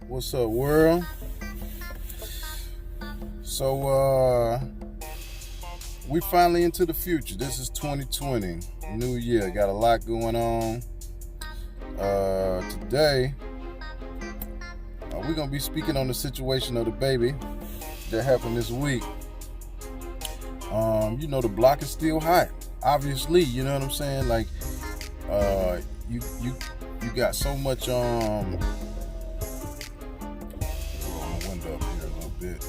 What's up, world? So, we finally into the future. This is 2020, new year. Got a lot going on. Today, we're gonna be speaking on the situation of the baby that happened this week. The block is still hot. Obviously, you know what I'm saying? Like, you got so much roll my window up here a little bit.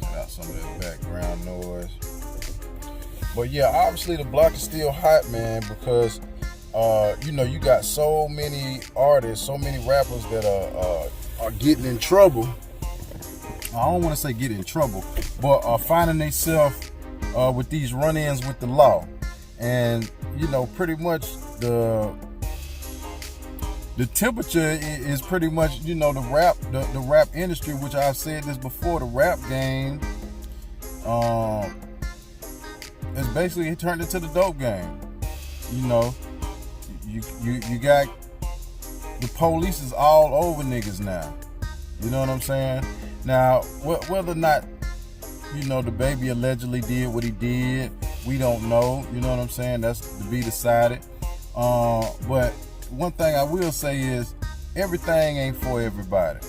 Cut out some of that background noise. But yeah, obviously the block is still hot, man, because you got so many artists, so many rappers that are getting in trouble. I don't want to say get in trouble, but are finding themselves with these run-ins with the law. And pretty much the temperature is pretty much the rap industry, which I've said this before. The rap game is basically turned into the dope game. You got the police is all over niggas now. You know what I'm saying? Now, whether or not the baby allegedly did what he did, we don't know. You know what I'm saying? That's to be decided. But one thing I will say is everything ain't for everybody.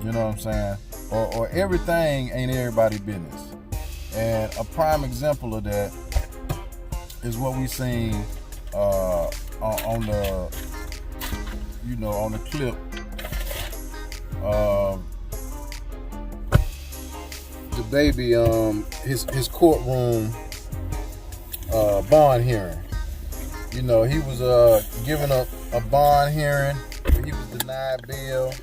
You know what I'm saying? Or everything ain't everybody's business. And a prime example of that is what we seen on the clip. The baby, his courtroom bond hearing. He was given a bond hearing. He was denied bail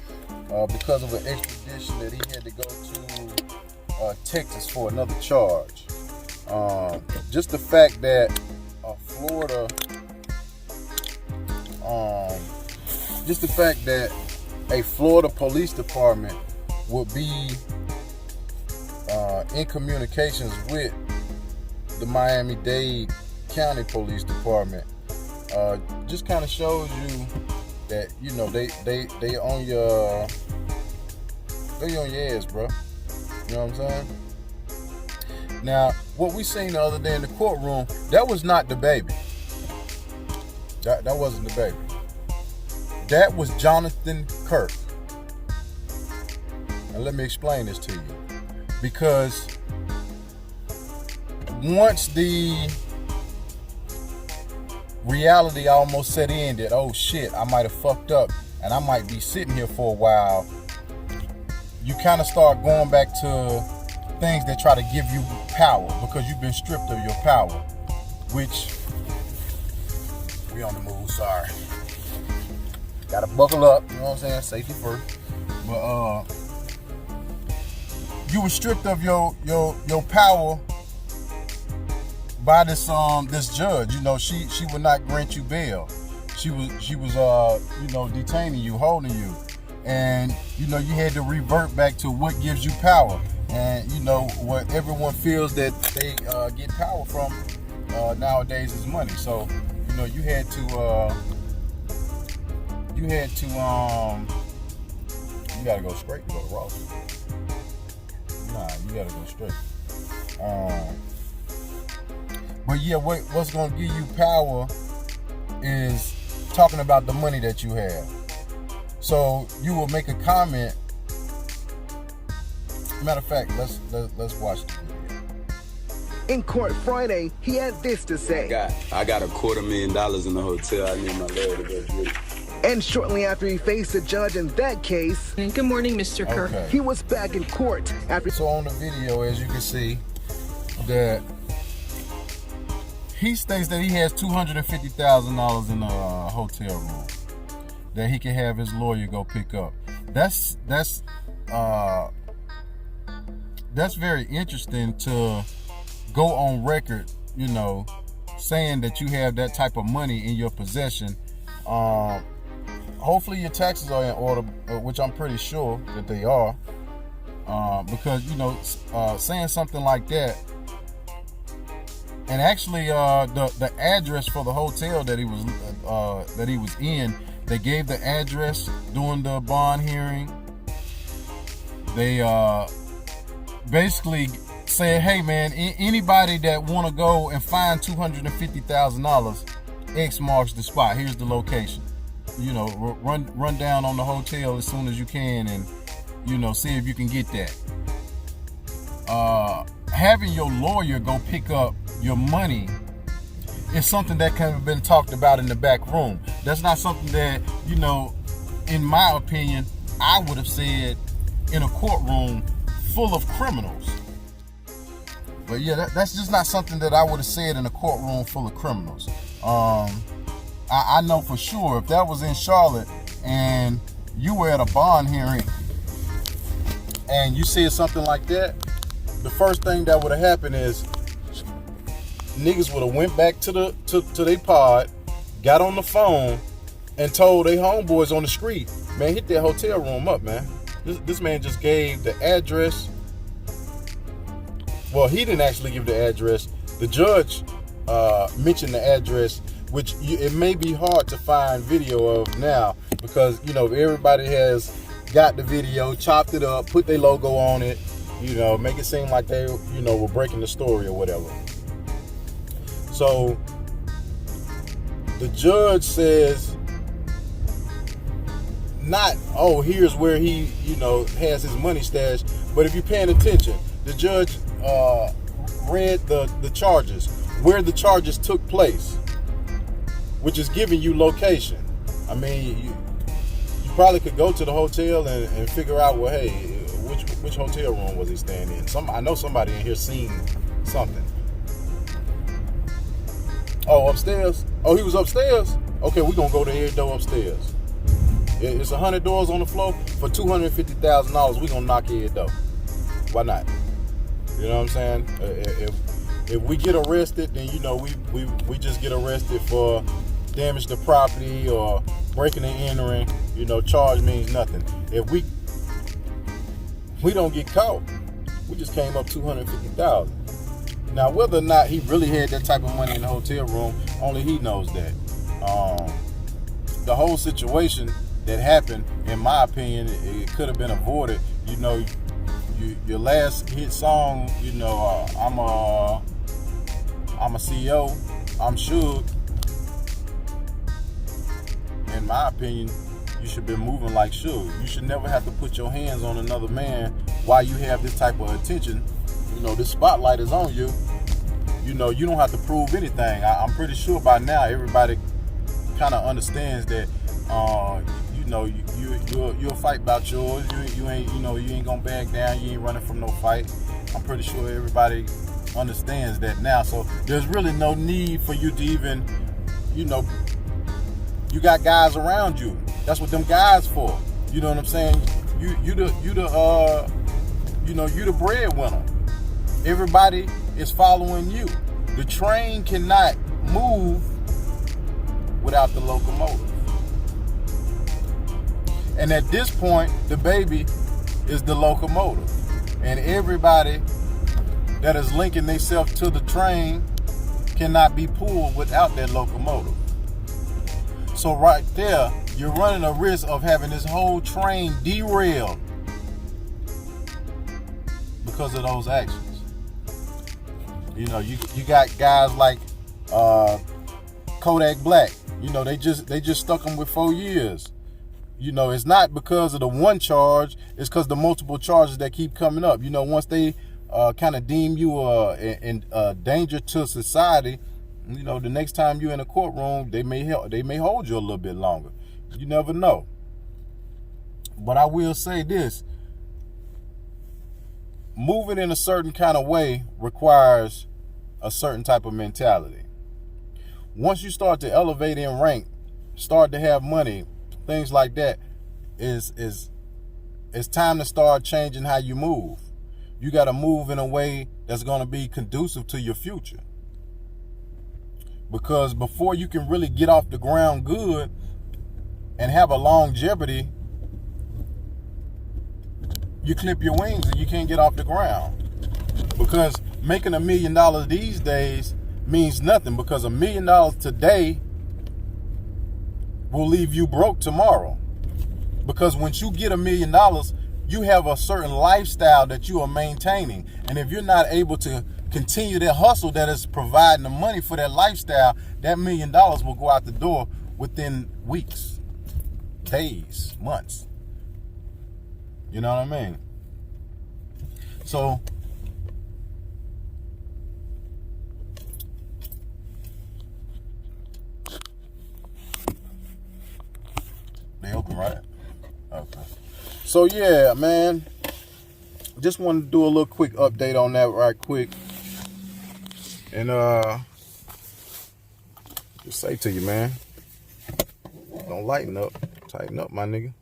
because of an extradition that he had to go to Texas for another charge. Just the fact that Florida, a Florida police department would be in communications with the Miami-Dade County Police Department just kind of shows you that they on your ass, bro. You know what I'm saying? Now, what we seen the other day in the courtroom, that was not the baby. That wasn't the baby. That was Jonathan Kirk. And let me explain this to you. Because once the reality almost set in that, oh shit, I might have fucked up and I might be sitting here for a while, you kind of start going back to things that try to give you power because you've been stripped of your power, which we on the move, sorry. Gotta buckle up, you know what I'm saying? Safety first. But you were stripped of your power by this judge. She would not grant you bail. She was detaining you, holding you, and you had to revert back to what gives you power. And what everyone feels that they get power from nowadays is money. So you had to you gotta go straight, go to Ross. Nah, you gotta go straight. But yeah, what's gonna give you power is talking about the money that you have. So you will make a comment. Matter of fact, let's watch the video. In court Friday, he had this to say. I got $250,000 in the hotel. I need my lawyer to go get it. And shortly after he faced a judge in that case, good morning, Mr. Kirk. Okay. He was back in court after. So on the video, as you can see, that he states that he has $250,000 in a hotel room that he can have his lawyer go pick up. That's very interesting to go on record, saying that you have that type of money in your possession. Hopefully your taxes are in order, which I'm pretty sure that they are, because saying something like that. And actually, the address for the hotel that he was in, they gave the address during the bond hearing. They basically said, hey man, anybody that want to go and find $250,000, X marks the spot. Here's the location. You know, run down on the hotel as soon as you can, and you know, see if you can get that. Having your lawyer go pick up your money is something that can have been talked about in the back room. That's not something that, you know, in my opinion, I would have said in a courtroom full of criminals. But yeah, that's just not something that I would have said in a courtroom full of criminals. I know for sure if that was in Charlotte and you were at a bond hearing and you said something like that, the first thing that would have happened is niggas would have went back to their pod, got on the phone, and told their homeboys on the street, man, hit that hotel room up, man. This man just gave the address. Well, he didn't actually give the address. The judge mentioned the address, which it may be hard to find video of now because, you know, everybody has got the video, chopped it up, put their logo on it, you know, make it seem like they, you know, were breaking the story or whatever. So the judge says, not, oh, here's where he, you know, has his money stashed, but if you're paying attention, the judge read the charges, where the charges took place, which is giving you location. I mean, you probably could go to the hotel and figure out, well, hey, which hotel room was he staying in? I know somebody in here seen something. Oh, upstairs? Oh, he was upstairs? Okay, we're going to go to every door upstairs. It's 100 doors on the floor. For $250,000, we're going to knock every door. Why not? You know what I'm saying? If we get arrested, then, you know, we just get arrested for damage to property or breaking and entering. You know, charge means nothing. If we don't get caught, we just came up $250,000. Now, whether or not he really had that type of money in the hotel room, only he knows that. The whole situation that happened, in my opinion, it could have been avoided. You know, your last hit song, you know, I'm a CEO, I'm Suge. In my opinion, you should be moving like Suge. You should never have to put your hands on another man while you have this type of attention. You know, this spotlight is on you. You know, you don't have to prove anything. I'm pretty sure by now everybody kind of understands that. You know, you'll fight about yours. You ain't gonna back down. You ain't running from no fight. I'm pretty sure everybody understands that now. So there's really no need for you to even, you know, you got guys around you. That's what them guys for. You know what I'm saying? You the breadwinner. Everybody is following you. The train cannot move without the locomotive. And at this point, the baby is the locomotive. And everybody that is linking themselves to the train cannot be pulled without that locomotive. So right there, you're running a risk of having this whole train derailed because of those actions. You know, you got guys like Kodak Black. You know, they just stuck him with 4 years. You know, it's not because of the one charge, it's because the multiple charges that keep coming up. You know, once they kind of deem you a danger to society, you know, the next time you're in a courtroom, they may hold you a little bit longer. You never know. But I will say this: moving in a certain kind of way requires a certain type of mentality. Once you start to elevate in rank, start to have money, things like that, it's time to start changing how you move. You got to move in a way that's going to be conducive to your future. Because before you can really get off the ground good and have a longevity, you clip your wings and you can't get off the ground. Because making $1 million these days means nothing, because $1 million today will leave you broke tomorrow. Because once you get $1 million, you have a certain lifestyle that you are maintaining. And if you're not able to continue that hustle that is providing the money for that lifestyle, that $1 million will go out the door within weeks, days, months. You know what I mean? So they open, right? Okay. So yeah, man. Just wanted to do a little quick update on that right quick. And just say to you, man, don't lighten up. Tighten up, my nigga.